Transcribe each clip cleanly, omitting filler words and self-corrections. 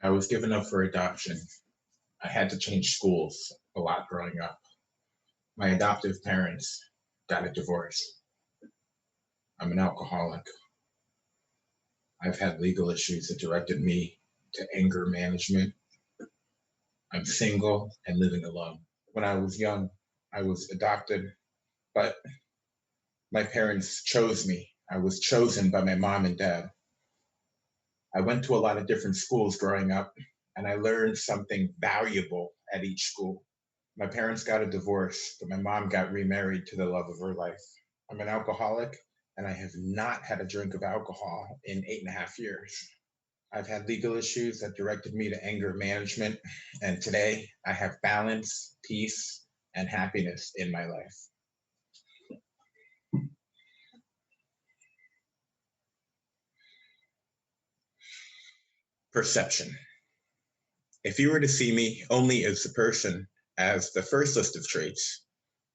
I was given up for adoption. I had to change schools a lot growing up. My adoptive parents got a divorce. I'm an alcoholic. I've had legal issues that directed me to anger management. I'm single and living alone. When I was young, I was adopted, but my parents chose me. I was chosen by my mom and dad. I went to a lot of different schools growing up, and I learned something valuable at each school. My parents got a divorce, but my mom got remarried to the love of her life. I'm an alcoholic, and I have not had a drink of alcohol in 8.5 years. I've had legal issues that directed me to anger management, and today I have balance, peace, and happiness in my life. Perception. If you were to see me only as the person as the first list of traits,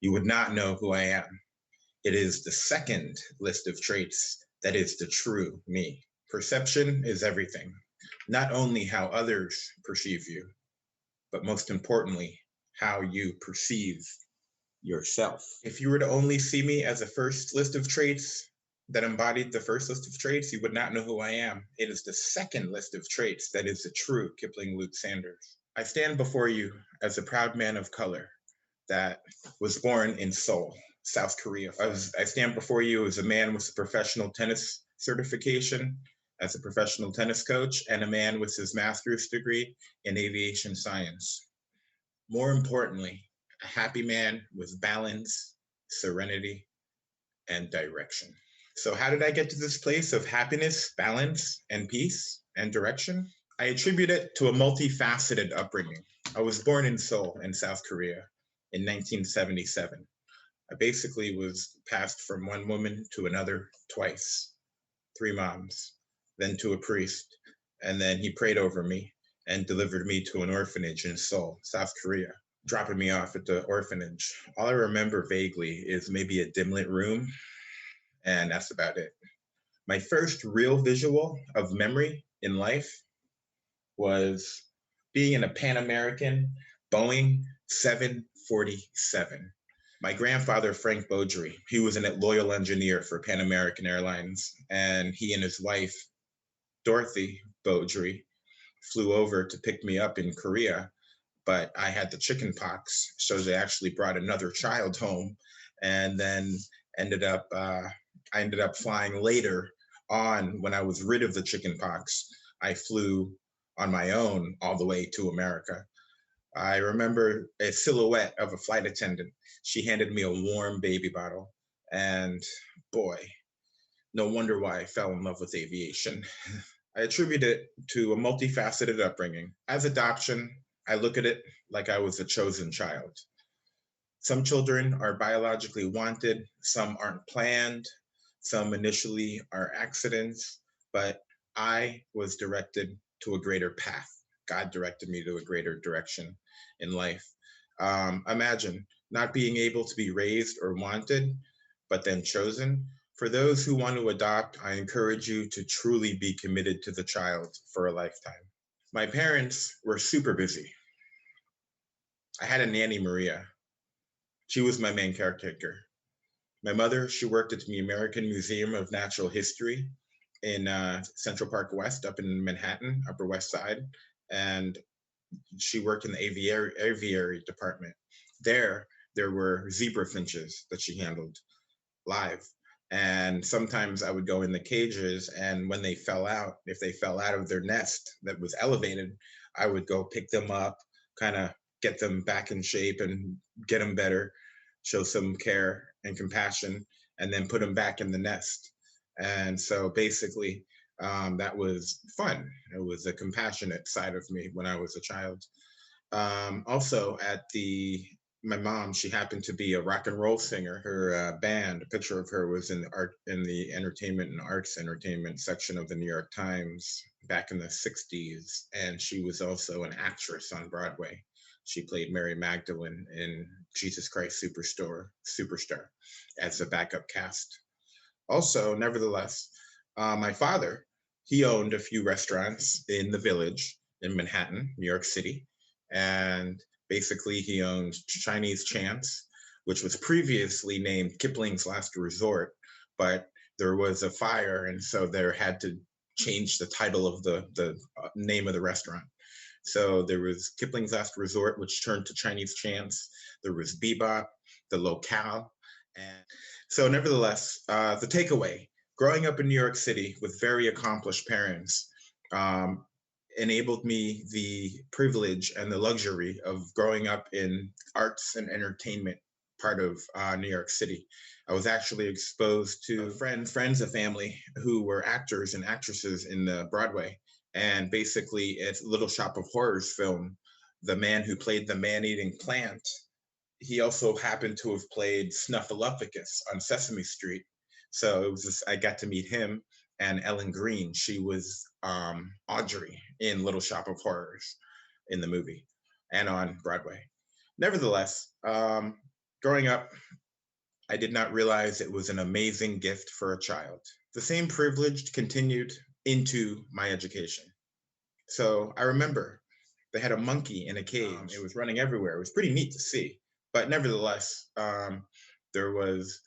you would not know who I am. It is the second list of traits that is the true me. Perception is everything, not only how others perceive you, but most importantly, how you perceive yourself. If you were to only see me as a first list of traits that embodied the first list of traits, you would not know who I am. It is the second list of traits that is the true Kipling Sanders. I stand before you as a proud man of color that was born in Seoul, South Korea. I stand before you as a man with a professional tennis certification, as a professional tennis coach, and a man with his master's degree in aviation science. More importantly, a happy man with balance, serenity, and direction. So, how did I get to this place of happiness, balance, and peace and direction? I attribute it to a multifaceted upbringing. I was born in Seoul, in South Korea, in 1977. I basically was passed from one woman to another twice, three moms, then to a priest, and then he prayed over me and delivered me to an orphanage in Seoul, South Korea, dropping me off at the orphanage. All I remember vaguely is maybe a dim lit room, and that's about it. My first real visual of memory in life was being in a Pan American Boeing 747. My grandfather, Frank Beaudry, he was a loyal engineer for Pan American Airlines, and he and his wife, Dorothy Beaudry, flew over to pick me up in Korea, but I had the chicken pox, so they actually brought another child home, and then I ended up flying later on. When I was rid of the chicken pox, I flew on my own all the way to America. I remember a silhouette of a flight attendant. She handed me a warm baby bottle, and boy, no wonder why I fell in love with aviation. I attribute it to a multifaceted upbringing. As adoption, I look at it like I was a chosen child. Some children are biologically wanted, some aren't planned, some initially are accidents, but I was directed to a greater path. God directed me to a greater direction in life. Imagine not being able to be raised or wanted, but then chosen. For those who want to adopt, I encourage you to truly be committed to the child for a lifetime. My parents were super busy. I had a nanny, Maria. She was my main caretaker. My mother, she worked at the American Museum of Natural History in Central Park West, up in Manhattan, Upper West Side, and she worked in the aviary department. There were zebra finches that she handled live. And sometimes I would go in the cages, and when they fell out, if they fell out of their nest that was elevated, I would go pick them up, kind of get them back in shape and get them better, show some care and compassion, and then put them back in the nest. And so basically, that was fun. It was a compassionate side of me when I was a child. Also, my mom, she happened to be a rock and roll singer. Her band, a picture of her was in the entertainment and arts entertainment section of the New York Times back in the 60s. And she was also an actress on Broadway. She played Mary Magdalene in Jesus Christ Superstar as a backup cast. Also, nevertheless, my father, he owned a few restaurants in the village, in Manhattan, New York City. And basically, he owned Chinese Chance, which was previously named Kipling's Last Resort, but there was a fire, and so there had to change the title of the name of the restaurant. So there was Kipling's Last Resort, which turned to Chinese Chance. There was Bebop, the Locale, and so nevertheless, the takeaway: growing up in New York City with very accomplished parents um, enabled me the privilege and the luxury of growing up in arts and entertainment part of New York City. I was actually exposed to friends of family who were actors and actresses in the Broadway. And basically, it's Little Shop of Horrors film. The man who played the man-eating plant, he also happened to have played Snuffleupagus on Sesame Street. So it was just, I got to meet him and Ellen Green. She was Audrey in Little Shop of Horrors in the movie and on Broadway. Nevertheless, growing up, I did not realize it was an amazing gift for a child. The same privilege continued into my education. So I remember they had a monkey in a cage. It was running everywhere. It was pretty neat to see. But nevertheless, there was,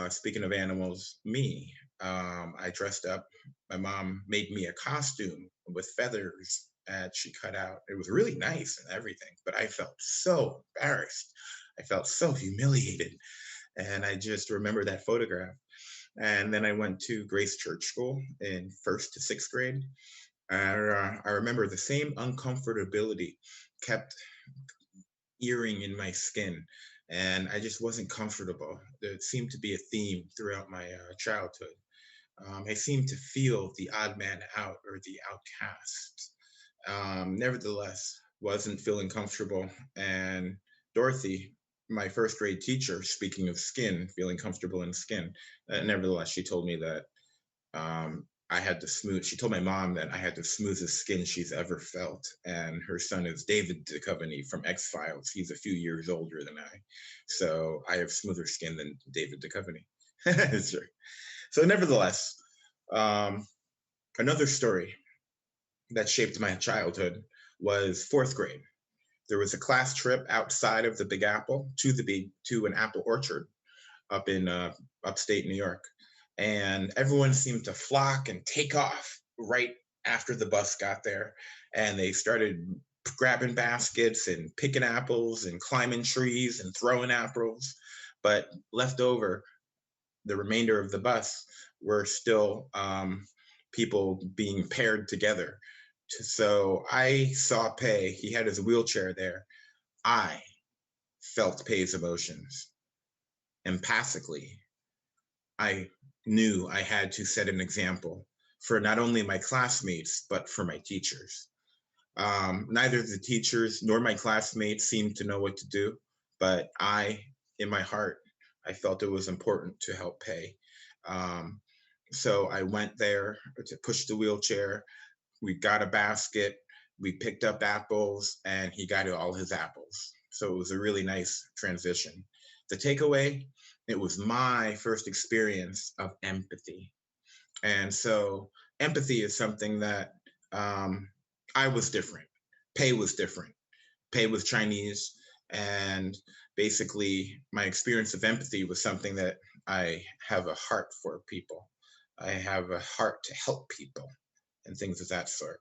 speaking of animals, me. I dressed up. My mom made me a costume with feathers that she cut out. It was really nice and everything, but I felt so embarrassed. I felt so humiliated. And I just remember that photograph. And then I went to Grace Church School in first to sixth grade. I remember the same uncomfortability kept earring in my skin, and I just wasn't comfortable. There seemed to be a theme throughout my childhood. I seemed to feel the odd man out or the outcast. Nevertheless, wasn't feeling comfortable. And Dorothy, my first grade teacher, speaking of skin, feeling comfortable in skin, nevertheless, she told me that I had the smooth. She told my mom that I had the smoothest skin she's ever felt, and her son is David Duchovny from X Files. He's a few years older than I, so I have smoother skin than David Duchovny. Sure. So, nevertheless, um, another story that shaped my childhood was fourth grade. There was a class trip outside of the Big Apple to an apple orchard up in upstate New York, and everyone seemed to flock and take off right after the bus got there, and they started grabbing baskets and picking apples and climbing trees and throwing apples, but left over the remainder of the bus were still people being paired together. So I saw Pei. He had his wheelchair there. I felt Pei's emotions empathically. I knew I had to set an example for not only my classmates, but for my teachers. Neither the teachers nor my classmates seemed to know what to do, but in my heart, I felt it was important to help Pei. Um, so I went there to push the wheelchair. We got a basket, we picked up apples, and he got all his apples. So it was a really nice transition. The takeaway: it was my first experience of empathy. And so empathy is something that I was different. Pei was different. Pei was Chinese. And basically, my experience of empathy was something that I have a heart for people. I have a heart to help people and things of that sort.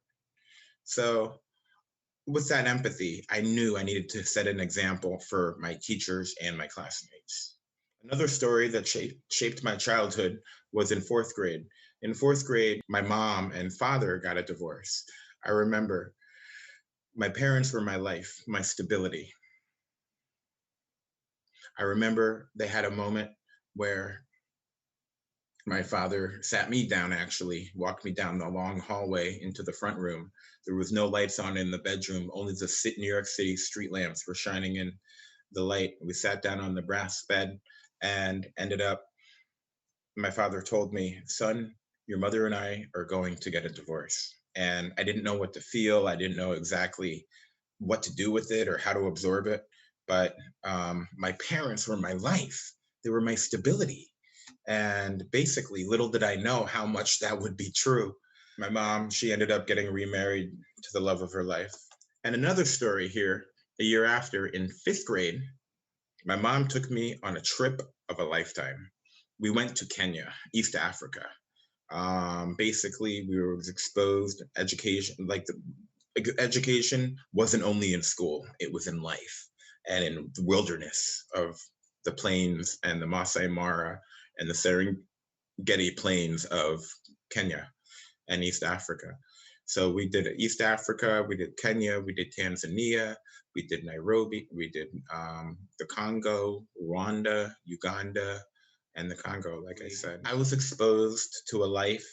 So, with that empathy, I knew I needed to set an example for my teachers and my classmates. Another story that shaped my childhood was in fourth grade. In fourth grade, my mom and father got a divorce. I remember my parents were my life, my stability. I remember they had a moment where my father sat me down, actually, walked me down the long hallway into the front room. There was no lights on in the bedroom, only the New York City street lamps were shining in the light. We sat down on the brass bed and ended up, my father told me, son, your mother and I are going to get a divorce. And I didn't know what to feel. I didn't know exactly what to do with it or how to absorb it. But my parents were my life, they were my stability. And basically, little did I know how much that would be true. My mom, she ended up getting remarried to the love of her life. And another story here, a year after, in fifth grade, my mom took me on a trip of a lifetime. We went to Kenya, East Africa. Basically, we were exposed education, like the education wasn't only in school; it was in life and in the wilderness of the plains and the Masai Mara and the Serengeti plains of Kenya and East Africa. So we did East Africa, we did Kenya, we did Tanzania, we did Nairobi, we did the Congo, Rwanda, Uganda, and the Congo. Like I said, I was exposed to life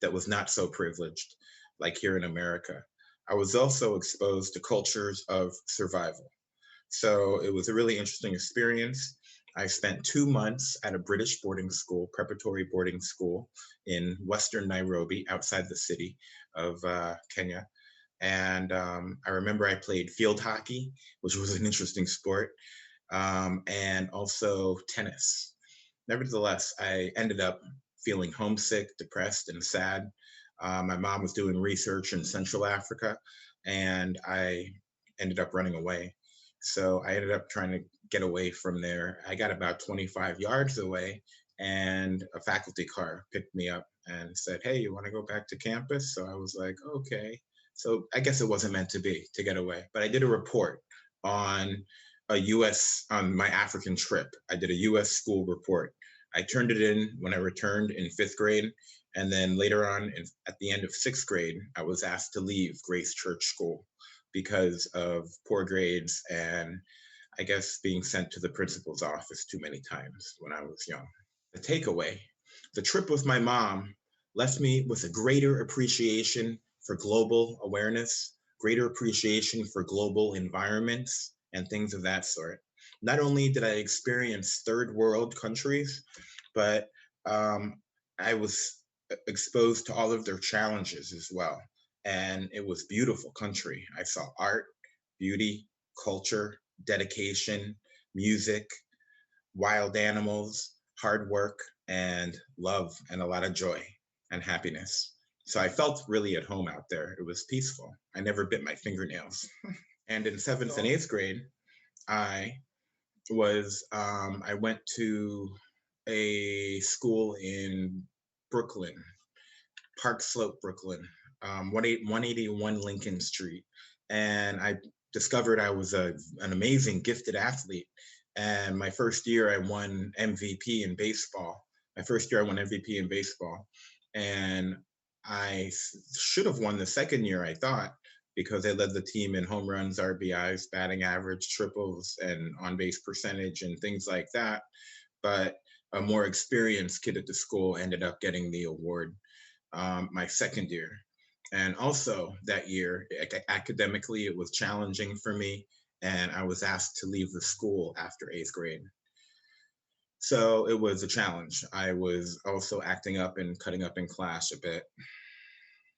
that was not so privileged, like here in America. I was also exposed to cultures of survival. So it was a really interesting experience. I spent 2 months at a British boarding school, preparatory boarding school in Western Nairobi, outside the city of Kenya. And I remember I played field hockey, which was an interesting sport, and also tennis. Nevertheless, I ended up feeling homesick, depressed, and sad. My mom was doing research in Central Africa, and I ended up running away. So I ended up trying to get away from there. I got about 25 yards away, and a faculty car picked me up and said, "Hey, you want to go back to campus?" So I was like, "Okay." So I guess it wasn't meant to be to get away. But I did a report on on my African trip. I did a US school report. I turned it in when I returned in fifth grade. And then later on, at the end of sixth grade, I was asked to leave Grace Church School because of poor grades and I guess being sent to the principal's office too many times when I was young. The takeaway, the trip with my mom left me with a greater appreciation for global awareness, greater appreciation for global environments, and things of that sort. Not only did I experience third world countries, but I was exposed to all of their challenges as well. And it was beautiful country. I saw art, beauty, culture, dedication, music, wild animals, hard work, and love, and a lot of joy and happiness. So I felt really at home out there. It was peaceful. I never bit my fingernails. And in seventh and eighth grade, I I went to a school in Brooklyn, Park Slope, Brooklyn, 181 Lincoln Street. And I discovered I was an amazing, gifted athlete. And my first year, I won MVP in baseball. My first year, I won MVP in baseball. And should have won the second year, I thought, because I led the team in home runs, RBIs, batting average, triples, and on base percentage, and things like that. But a more experienced kid at the school ended up getting the award my second year. And also that year, academically, it was challenging for me, and I was asked to leave the school after eighth grade. So it was a challenge. I was also acting up and cutting up in class a bit,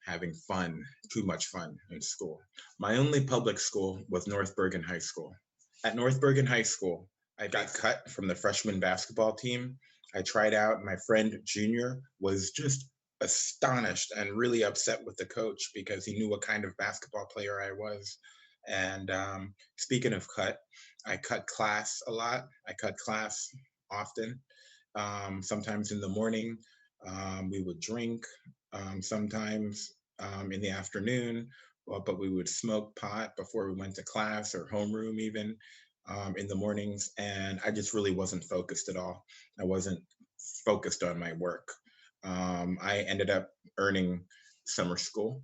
having fun, too much fun in school. My only public school was North Bergen High School. At North Bergen High School, I got cut from the freshman basketball team. I tried out. My friend Junior was just astonished and really upset with the coach because he knew what kind of basketball player I was. And speaking of cut, I cut class a lot. I cut class often. Sometimes in the morning, we would drink. Sometimes in the afternoon, but we would smoke pot before we went to class or homeroom even in the mornings. And I just really wasn't focused at all. I wasn't focused on my work. I ended up earning summer school.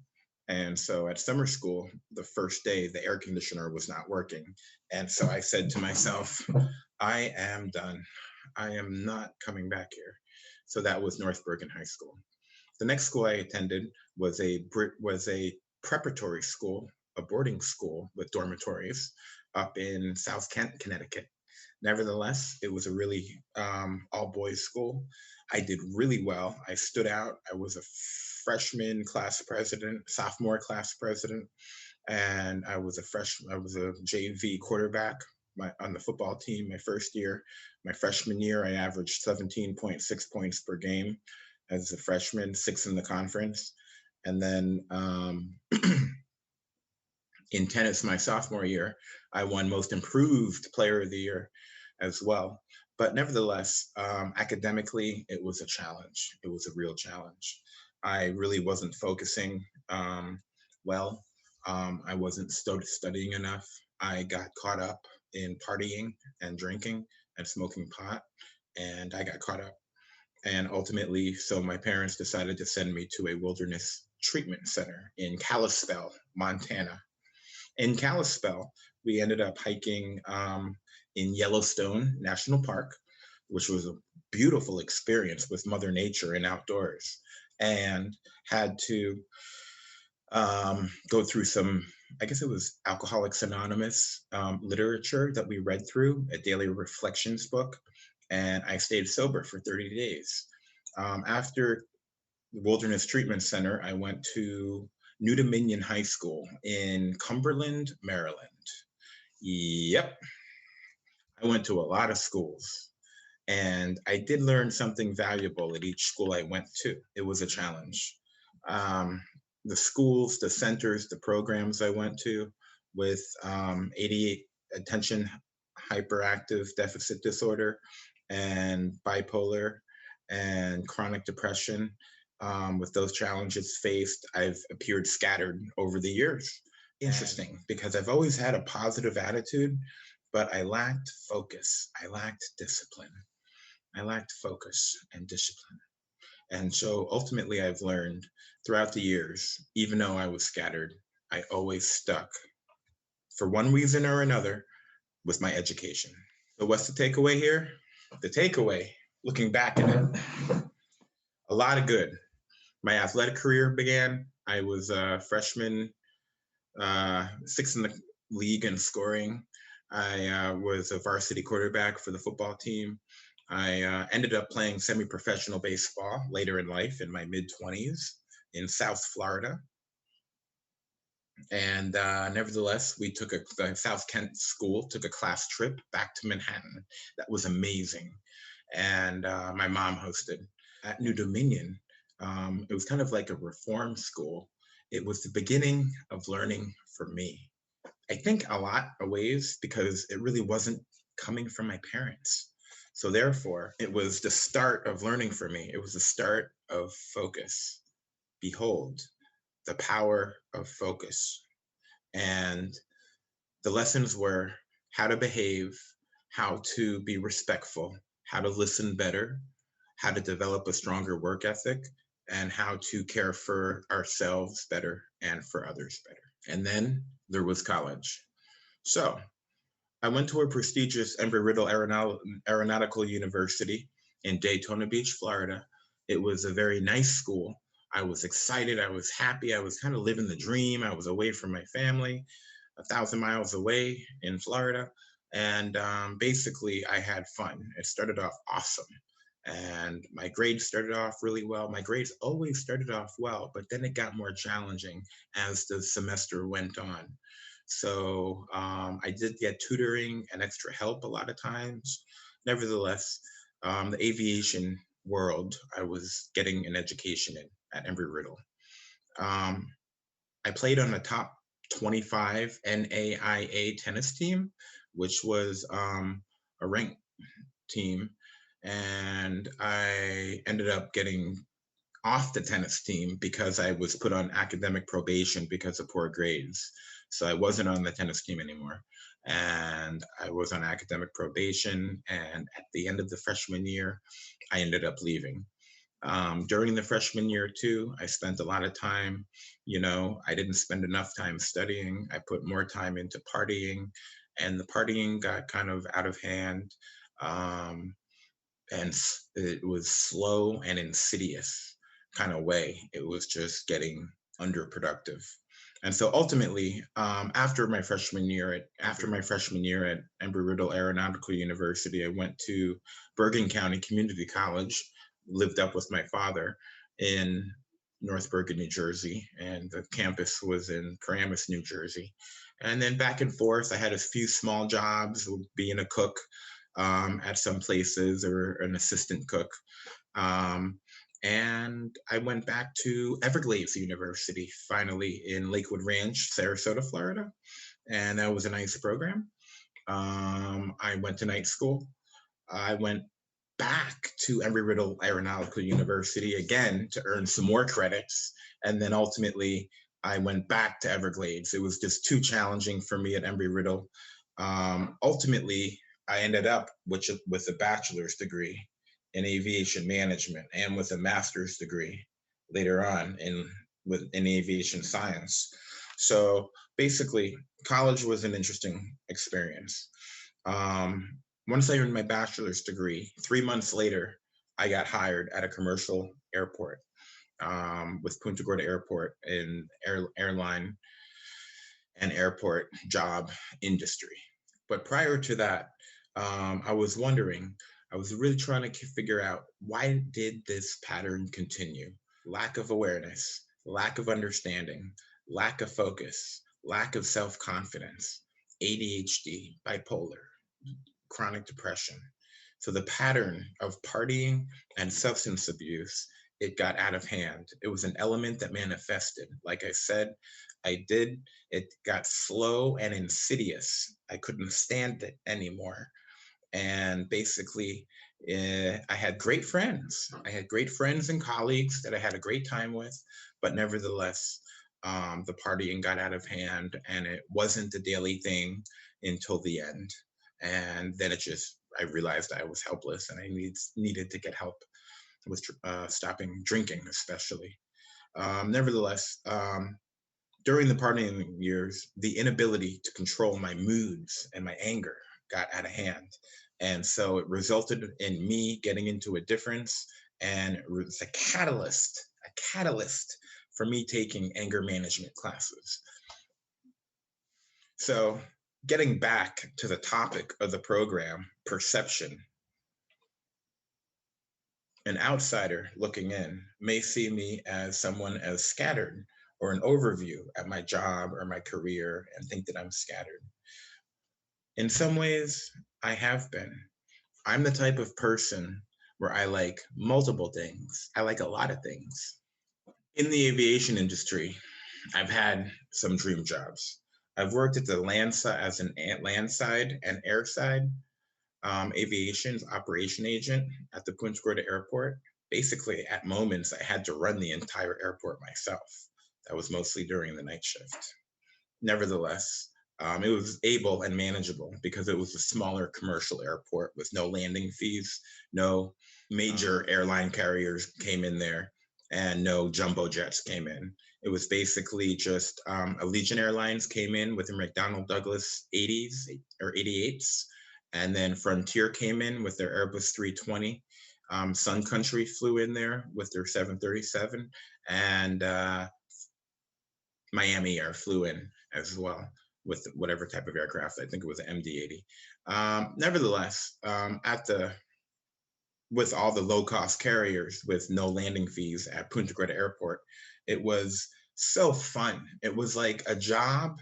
And so at summer school, the first day, the air conditioner was not working. And so I said to myself, I am done. I am not coming back here. So that was North Bergen High School. The next school I attended was a preparatory school, a boarding school with dormitories up in South Kent, Connecticut. Nevertheless, it was a really all boys school. I did really well. I stood out. I was a freshman class president, sophomore class president, and I was a JV quarterback on the football team my first year. My freshman year, I averaged 17.6 points per game as a freshman, sixth in the conference. And then In tennis, my sophomore year, I won Most Improved Player of the Year as well. But nevertheless, academically, it was a challenge. It was a real challenge. I really wasn't focusing well. I wasn't studying enough. I got caught up in partying and drinking and smoking pot, and I got caught up. And ultimately, so my parents decided to send me to a wilderness treatment center in Kalispell, Montana. In Kalispell, we ended up hiking in Yellowstone National Park, which was a beautiful experience with Mother Nature and outdoors, and had to go through some, I guess it was Alcoholics Anonymous literature that we read through, a daily reflections book, and I stayed sober for 30 days. After the Wilderness Treatment Center, I went to New Dominion High School in Cumberland, Maryland. Yep, I went to a lot of schools, and I did learn something valuable at each school I went to. It was a challenge. Um, the schools, the centers, the programs I went to with ADHD, attention hyperactive deficit disorder, and bipolar and chronic depression. With those challenges faced, I've appeared scattered over the years. Interesting, because I've always had a positive attitude, but I lacked focus. I lacked discipline. I lacked focus and discipline. And so ultimately, I've learned throughout the years, even though I was scattered, I always stuck for one reason or another with my education. So, what's the takeaway here? The takeaway, looking back at it, a lot of good. My athletic career began. I was a freshman, sixth in the league in scoring. I was a varsity quarterback for the football team. I ended up playing semi professional baseball later in life in my mid 20s in South Florida. And nevertheless, we took the South Kent school took a class trip back to Manhattan. That was amazing. And my mom hosted at New Dominion. It was kind of like a reform school. It was the beginning of learning for me. I think a lot of ways because it really wasn't coming from my parents. So therefore, it was the start of learning for me. It was the start of focus. Behold, the power of focus. And the lessons were how to behave, how to be respectful, how to listen better, how to develop a stronger work ethic, and how to care for ourselves better and for others better. And then there was college. So I went to a prestigious Embry-Riddle Aeronautical University in Daytona Beach, Florida. It was a very nice school. I was excited. I was happy. I was kind of living the dream. I was away from my family, 1,000 miles away in Florida. And basically, I had fun. It started off awesome. And my grades started off really well. My grades always started off well, but then it got more challenging as the semester went on. So I did get tutoring and extra help a lot of times. Nevertheless, the aviation world, I was getting an education in at Embry-Riddle. Um, I played on the top 25 NAIA tennis team, which was a ranked team. And I ended up getting off the tennis team because I was put on academic probation because of poor grades. So I wasn't on the tennis team anymore. And I was on academic probation. And at the end of the freshman year, I ended up leaving. During the freshman year, too, I spent a lot of time, I didn't spend enough time studying. I put more time into partying, and the partying got kind of out of hand. And it was slow and insidious kind of way. It was just getting underproductive. And so ultimately, after my freshman year at Embry-Riddle Aeronautical University, I went to Bergen County Community College, lived up with my father in North Bergen, New Jersey, and the campus was in Paramus, New Jersey. And then back and forth, I had a few small jobs, being a cook at some places or an assistant cook. Um, And I went back to Everglades University finally in Lakewood Ranch, Sarasota, Florida. And that was a nice program. I went to night school. I went back to Embry-Riddle Aeronautical University again to earn some more credits. And then ultimately, I went back to Everglades. It was just too challenging for me at Embry-Riddle. Ultimately, I ended up with a bachelor's degree in aviation management and with a master's degree later on in aviation science. So basically, college was an interesting experience. Once I earned my bachelor's degree, 3 months later, I got hired at a commercial airport with Punta Gorda Airport in airline and airport job industry. But prior to that, I was wondering, I was really trying to figure out why did this pattern continue? Lack of awareness, lack of understanding, lack of focus, lack of self-confidence, ADHD, bipolar, chronic depression. So the pattern of partying and substance abuse, it got out of hand. It was an element that manifested. Like I said, it got slow and insidious. I couldn't stand it anymore. And basically, I had great friends. I had great friends and colleagues that I had a great time with, but nevertheless, the partying got out of hand, and it wasn't a daily thing until the end. And then I realized I was helpless, and I needed to get help with stopping drinking, especially. Nevertheless, during the partying years, the inability to control my moods and my anger got out of hand. And so it resulted in me getting into a difference, and it was a catalyst for me taking anger management classes. So getting back to the topic of the program, perception, an outsider looking in may see me as someone as scattered or an overview at my job or my career and think that I'm scattered. In some ways, I have been. I'm the type of person where I like multiple things. I like a lot of things. In the aviation industry, I've had some dream jobs. I've worked at the as an landside and airside aviation operation agent at the Punta Gorda Airport. Basically, at moments, I had to run the entire airport myself. That was mostly during the night shift. Nevertheless, it was able and manageable because it was a smaller commercial airport with no landing fees, no major airline carriers came in there, and no jumbo jets came in. It was basically just Allegiant Airlines came in with their McDonnell Douglas 80s or 88s, and then Frontier came in with their Airbus 320. Sun Country flew in there with their 737, and Miami Air flew in as well with whatever type of aircraft. I think it was an MD-80. Nevertheless, with all the low-cost carriers with no landing fees at Punta Gorda Airport, it was so fun. It was like a job,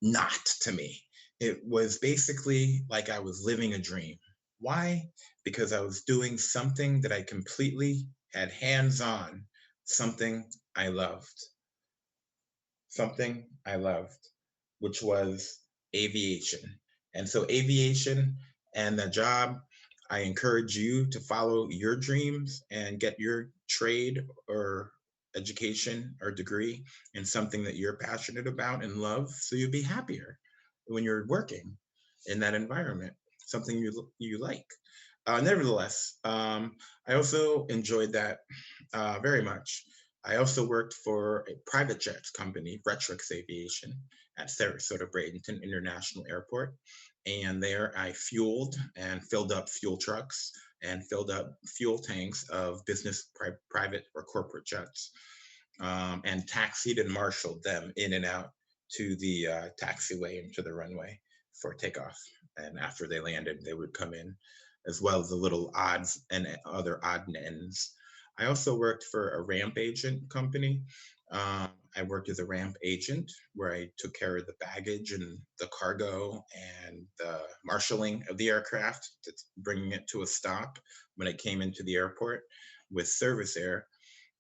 not to me. It was basically like I was living a dream. Why? Because I was doing something that I completely had hands-on, something I loved. Something I loved, which was aviation. And so, aviation and the job, I encourage you to follow your dreams and get your trade or education or degree in something that you're passionate about and love so you'll be happier when you're working in that environment, something you like. Nevertheless, I also enjoyed that very much. I also worked for a private jets company, Retrix Aviation, at Sarasota Bradenton International Airport. And there I fueled and filled up fuel trucks and filled up fuel tanks of business, private, or corporate jets, and taxied and marshaled them in and out to the taxiway and to the runway for takeoff. And after they landed, they would come in, as well as the little odds and other odd ends. I also worked for a ramp agent company. I worked as a ramp agent where I took care of the baggage and the cargo and the marshaling of the aircraft, bringing it to a stop when it came into the airport. with Service Air.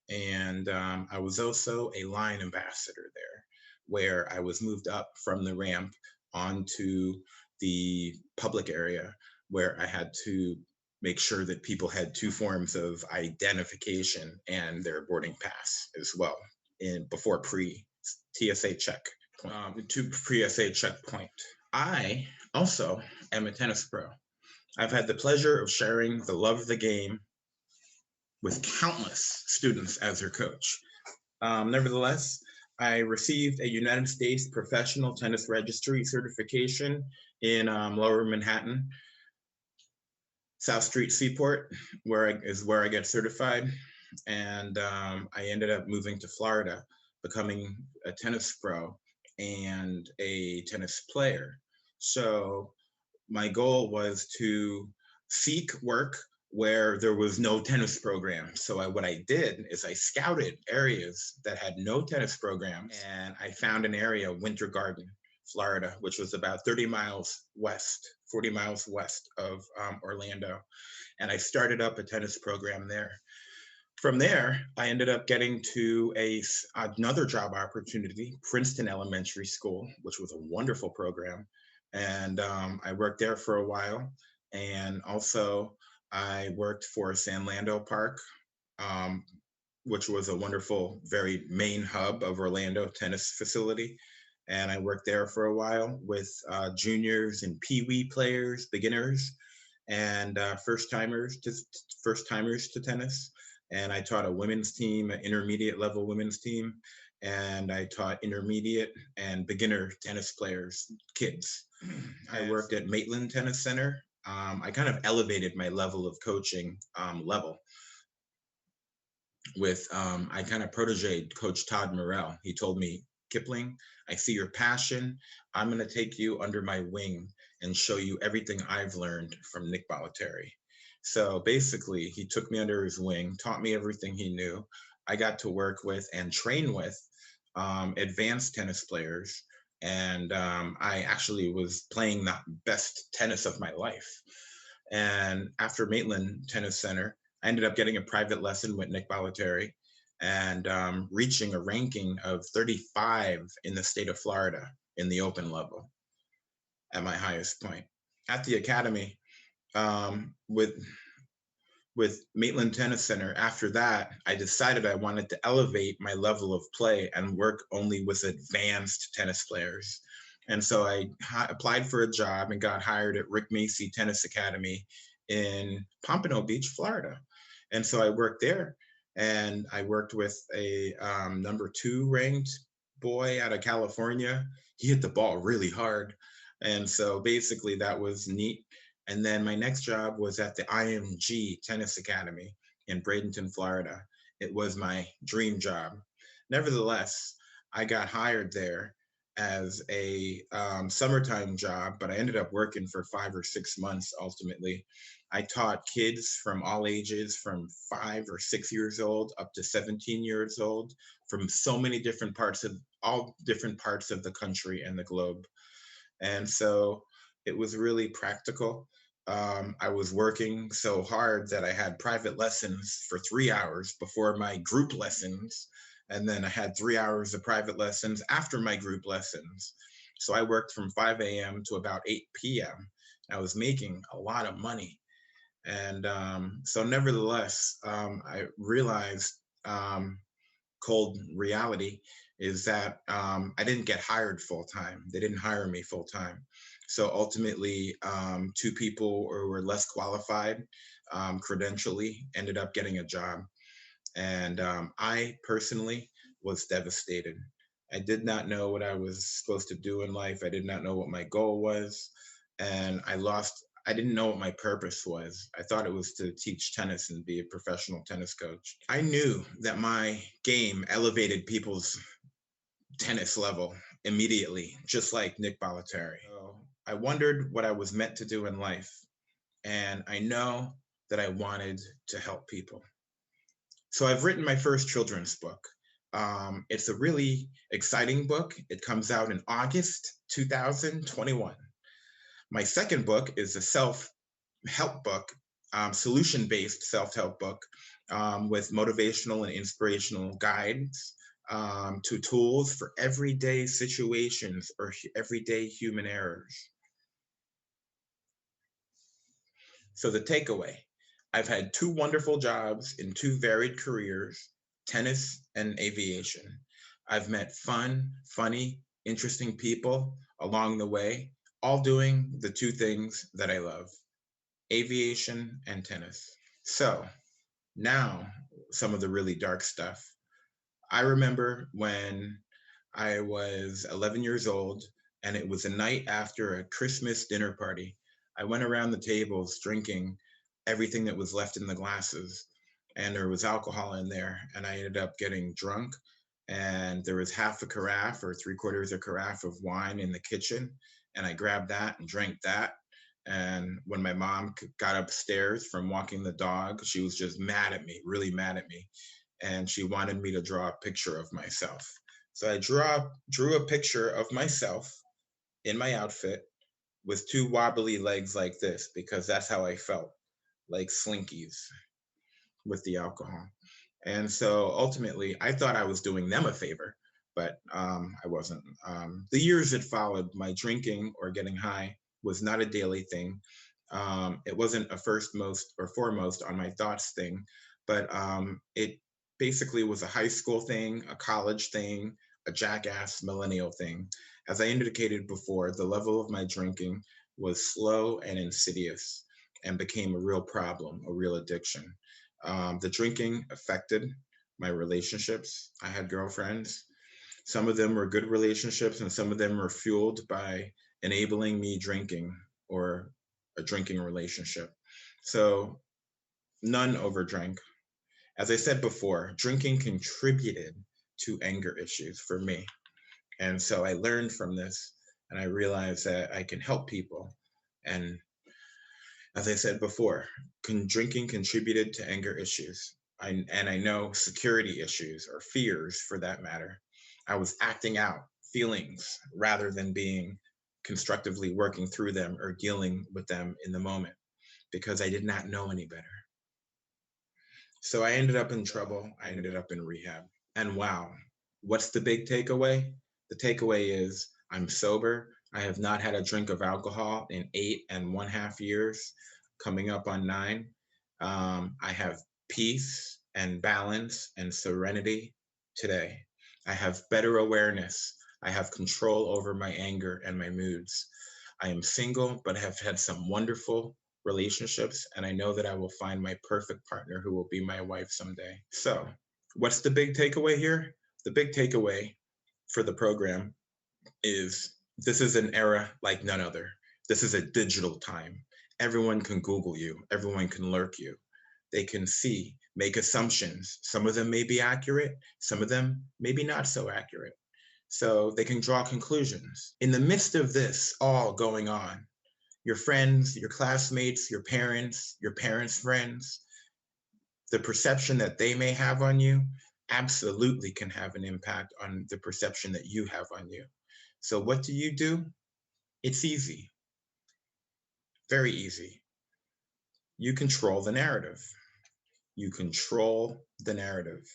And I was also a line ambassador there, where I was moved up from the ramp onto the public area, where I had to make sure that people had two forms of identification and their boarding pass as well in before pre TSA check to pre TSA checkpoint. I also am a tennis pro. I've had the pleasure of sharing the love of the game with countless students as their coach. Nevertheless, I received a United States Professional Tennis Registry certification in Lower Manhattan, South Street Seaport, where I get certified. And I ended up moving to Florida, becoming a tennis pro and a tennis player. So my goal was to seek work where there was no tennis program. So what I did is I scouted areas that had no tennis programs, and I found an area, Winter Garden, Florida, which was about 30 miles west, 40 miles west of Orlando. And I started up a tennis program there. From there, I ended up getting to another job opportunity, Princeton Elementary School, which was a wonderful program. And I worked there for a while. And also, I worked for Sanlando Park, um, which was a wonderful, very main hub of Orlando tennis facility. And I worked there for a while with juniors and pee-wee players, beginners, and first timers to tennis. And I taught a women's team, an intermediate level women's team, and I taught intermediate and beginner tennis players, kids. I worked at Maitland Tennis Center. I kind of elevated my level of coaching level with, I kind of protéged Coach Todd Morrell. He told me, Kipling, I see your passion. I'm going to take you under my wing and show you everything I've learned from Nick Bollettieri. So basically, he took me under his wing, taught me everything he knew. I got to work with and train with advanced tennis players. And I actually was playing the best tennis of my life. And after Maitland Tennis Center, I ended up getting a private lesson with Nick Bollettieri and reaching a ranking of 35 in the state of Florida in the open level at my highest point. At the academy, with Maitland Tennis Center, after that, I decided I wanted to elevate my level of play and work only with advanced tennis players. And so I applied for a job and got hired at Rick Macy Tennis Academy in Pompano Beach, Florida. And so I worked there, and I worked with a #2 ranked boy out of California. He hit the ball really hard. And so basically that was neat. And then my next job was at the IMG Tennis Academy in Bradenton, Florida. It was my dream job. Nevertheless, I got hired there as a summertime job, but I ended up working for 5 or 6 months ultimately. I taught kids from all ages, from 5 or 6 years old up to 17 years old, from so many different parts of the country and the globe. And so it was really practical. I was working so hard that I had private lessons for 3 hours before my group lessons. And then I had 3 hours of private lessons after my group lessons. So I worked from 5 a.m. to about 8 p.m. I was making a lot of money. And so nevertheless, I realized cold reality is that I didn't get hired full time. They didn't hire me full time. So ultimately, 2 people who were less qualified credentially ended up getting a job. And I personally was devastated. I did not know what I was supposed to do in life. I did not know what my goal was. And I didn't know what my purpose was. I thought it was to teach tennis and be a professional tennis coach. I knew that my game elevated people's tennis level immediately, just like Nick Bollettieri. So I wondered what I was meant to do in life. And I know that I wanted to help people. So I've written my first children's book. It's a really exciting book. It comes out in August 2021. My second book is a self-help book, solution-based self-help book, with motivational and inspirational guides, to tools for everyday situations or everyday human errors. So, the takeaway: I've had two wonderful jobs in two varied careers, tennis and aviation. I've met funny, interesting people along the way, all doing the two things that I love: aviation and tennis. So, now some of the really dark stuff. I remember when I was 11 years old, and it was a night after a Christmas dinner party. I went around the tables drinking everything that was left in the glasses, and there was alcohol in there, and I ended up getting drunk. And there was half a carafe or three quarters of a carafe of wine in the kitchen, and I grabbed that and drank that. And when my mom got upstairs from walking the dog, she was just mad at me, really mad at me, and she wanted me to draw a picture of myself. So I drew a picture of myself in my outfit with two wobbly legs like this, because that's how I felt, like slinkies with the alcohol. And so ultimately, I thought I was doing them a favor, but I wasn't. The years that followed, my drinking or getting high was not a daily thing. It wasn't a first, most, or foremost on my thoughts thing, but it basically was a high school thing, a college thing, a jackass millennial thing. As I indicated before, the level of my drinking was slow and insidious and became a real problem, a real addiction. The drinking affected my relationships. I had girlfriends. Some of them were good relationships, and some of them were fueled by enabling me drinking or a drinking relationship. So none overdrank. As I said before, drinking contributed to anger issues for me. And so I learned from this, and I realized that I can help people. And as I said before, drinking contributed to anger issues. And I know security issues or fears for that matter. I was acting out feelings rather than being constructively working through them or dealing with them in the moment, because I did not know any better. So I ended up in trouble. I ended up in rehab. And wow, what's the big takeaway? The takeaway is I'm sober. I have not had a drink of alcohol in 8.5 years, coming up on 9. I have peace and balance and serenity today. I have better awareness. I have control over my anger and my moods. I am single, but have had some wonderful relationships, and I know that I will find my perfect partner who will be my wife someday. So, what's the big takeaway here? The big takeaway for the program is this is an era like none other. This is a digital time. Everyone can Google you, everyone can lurk you. They can see, make assumptions. Some of them may be accurate, some of them maybe not so accurate. So they can draw conclusions. In the midst of this all going on, your friends, your classmates, your parents' friends, the perception that they may have on you absolutely can have an impact on the perception that you have on you. So, what do? It's easy, very easy. You control the narrative. You control the narrative.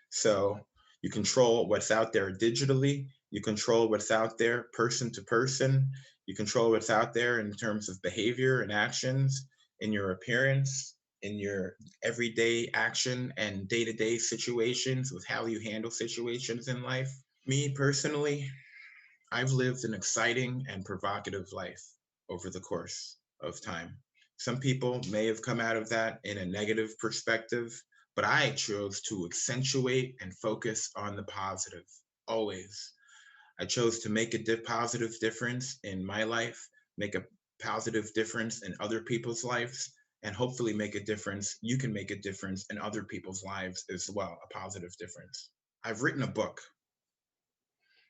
So, you control what's out there digitally, you control what's out there person to person, you control what's out there in terms of behavior and actions, in your appearance, in your everyday action and day to day situations, with how you handle situations in life. Me personally, I've lived an exciting and provocative life over the course of time. Some people may have come out of that in a negative perspective, but I chose to accentuate and focus on the positive always. I chose to make a positive difference in my life, make a positive difference in other people's lives, and hopefully make a difference. You can make a difference in other people's lives as well, a positive difference. I've written a book.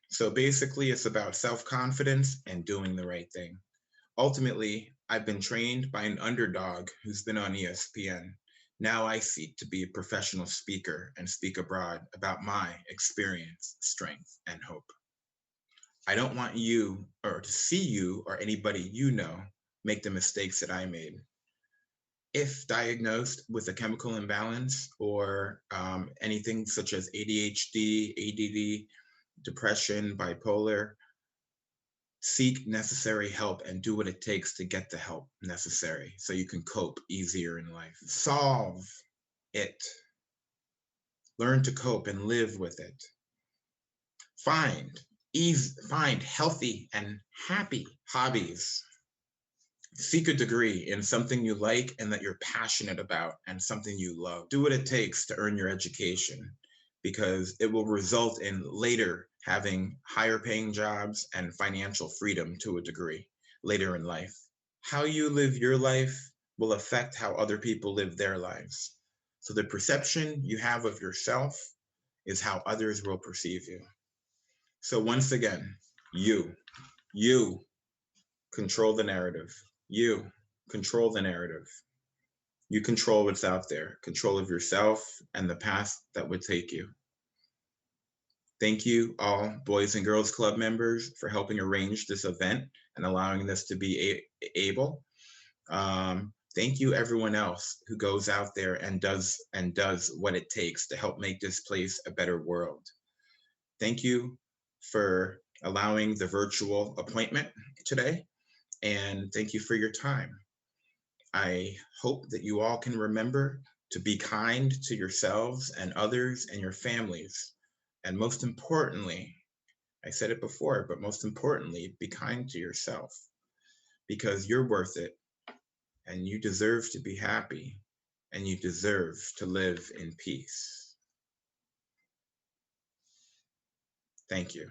So basically, it's about self confidence and doing the right thing. Ultimately, I've been trained by an underdog who's been on ESPN. Now I seek to be a professional speaker and speak abroad about my experience, strength, and hope. I don't want you or to see you or anybody you know make the mistakes that I made. if diagnosed with a chemical imbalance or anything such as ADHD, ADD, depression, bipolar, seek necessary help and do what it takes to get the help necessary so you can cope easier in life. Solve it. Learn to cope and live with it. Find healthy and happy hobbies. Seek a degree in something you like and that you're passionate about and something you love. Do what it takes to earn your education because it will result in later having higher paying jobs and financial freedom to a degree later in life. How you live your life will affect how other people live their lives. So the perception you have of yourself is how others will perceive you. So once again, you control the narrative. You control the narrative. You control what's out there, control of yourself and the path that would take you. Thank you, all Boys and Girls Club members, for helping arrange this event and allowing this to be able. Thank you, everyone else who goes out there and does what it takes to help make this place a better world. Thank you for allowing the virtual appointment today, and thank you for your time. I hope that you all can remember to be kind to yourselves and others and your families. And most importantly, I said it before, but most importantly, be kind to yourself because you're worth it and you deserve to be happy and you deserve to live in peace. Thank you.